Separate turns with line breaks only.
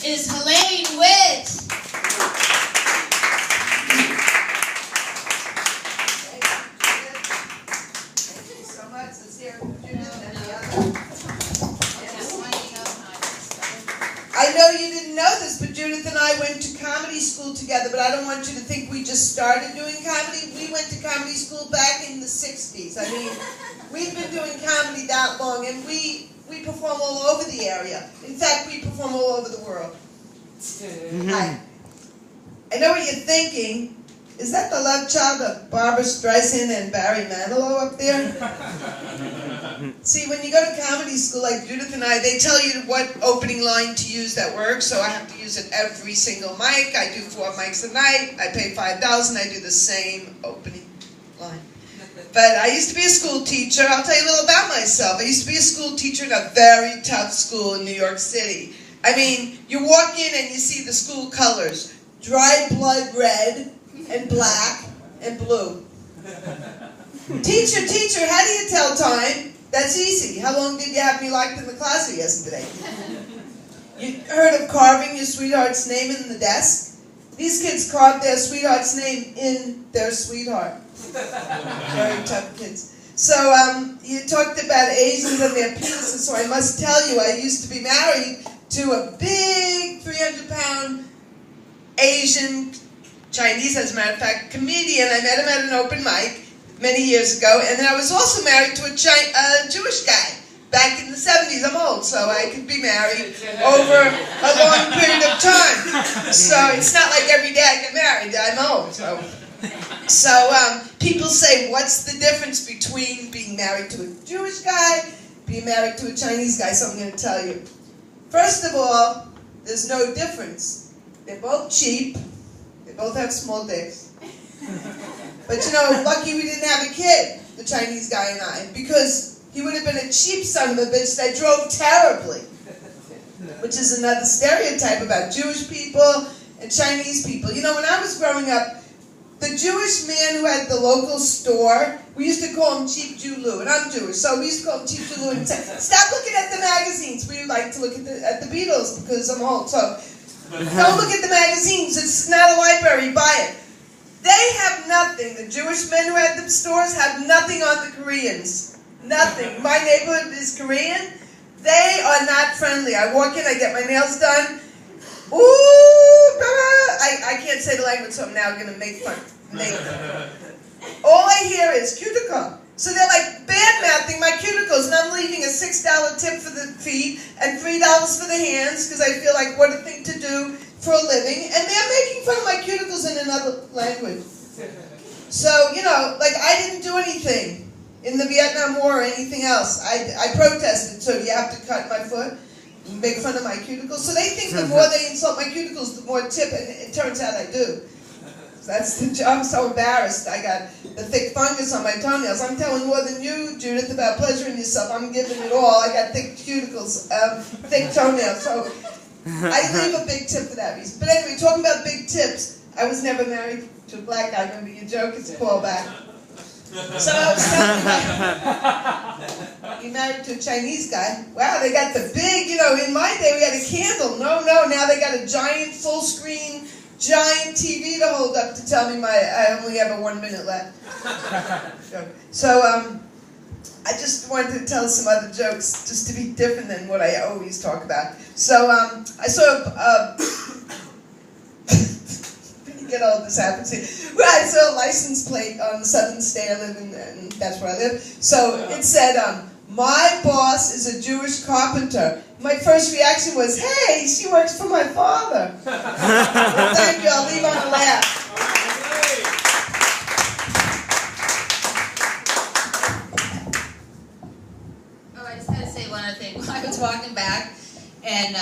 is Helene Witt.
Thank you so much. Let's hear it from Judith and the other. I know you didn't know this, but Judith and I went to comedy school together, but I don't want you to think we just started doing comedy. We went to comedy school back in the 60s. I mean, we've been doing comedy that long, and we perform all over the area. In fact, we perform all over the world. Hi. I know what you're thinking. Is that the love child of Barbara Streisand and Barry Manilow up there? See, when you go to comedy school like Judith and I, they tell you what opening line to use that works, so I have to use it every single mic. I do 4 mics a night. I pay $5 and I do the same opening line. But I used to be a school teacher. I'll tell you a little about myself. I used to be a school teacher in a very tough school in New York City. I mean, you walk in and you see the school colors. Dried blood red and black and blue. Teacher, teacher, how do you tell time? That's easy. How long did you have me locked in the closet yesterday? You heard of carving your sweetheart's name in the desk? These kids carved their sweetheart's name in their sweetheart. Very tough kids. So you talked about Asians and their penises, so I must tell you, I used to be married to a big 300-pound Asian, Chinese, as a matter of fact, comedian. I met him at an open mic many years ago, and then I was also married to a Jewish guy back in the 70s. I'm old, so I could be married over a long period of time. So it's not like every day I get married. I'm old. So people say, what's the difference between being married to a Jewish guy, being married to a Chinese guy? So I'm going to tell you. First of all, there's no difference. They're both cheap. They both have small dicks. But you know, lucky we didn't have a kid, the Chinese guy and I, because he would have been a cheap son of a bitch that drove terribly. Which is another stereotype about Jewish people and Chinese people. You know, when I was growing up, the Jewish man who had the local store, we used to call him Cheap Jew Lou, and I'm Jewish, so we used to call him Cheap Jew Lou and say, stop looking at the magazines. We like to look at the Beatles because I'm old, so don't look at the magazines. It's not a library, buy it. They have nothing. The Jewish men who had the stores have nothing on the Koreans. Nothing. My neighborhood is Korean. They are not friendly. I walk in, I get my nails done. Ooh, I can't say the language, so I'm now going to make fun. All I hear is cuticle. So they're like bad-mouthing my cuticles, and I'm leaving a $6 tip for the feet and $3 for the hands, because I feel like what a thing to do for a living, and they're making fun of my cuticles in another language. So, you know, like I didn't do anything in the Vietnam War or anything else. I protested, so you have to cut my foot and make fun of my cuticles. So they think the more they insult my cuticles, the more tip, and it turns out I do. I'm so embarrassed. I got the thick fungus on my toenails. I'm telling more than you, Judith, about pleasuring yourself. I'm giving it all. I got thick cuticles, thick toenails. So I leave a big tip for that reason. But anyway, talking about big tips, I was never married to a black guy. Remember your joke? It's a callback. So I was telling you, you married to a Chinese guy. Wow, they got the big, you know, in my day we had a candle. No, now they got a giant full screen, giant TV to hold up to tell me I only have 1 minute left. So I just wanted to tell some other jokes just to be different than what I always talk about. So I saw get all this happens here. Well, I saw a license plate on the Southern State I live in, and that's where I live. So it said, my boss is a Jewish carpenter. My first reaction was, hey, she works for my father. Well, thank you, I'll leave on a laugh.
Oh, I just had to say one other thing. I was walking back, and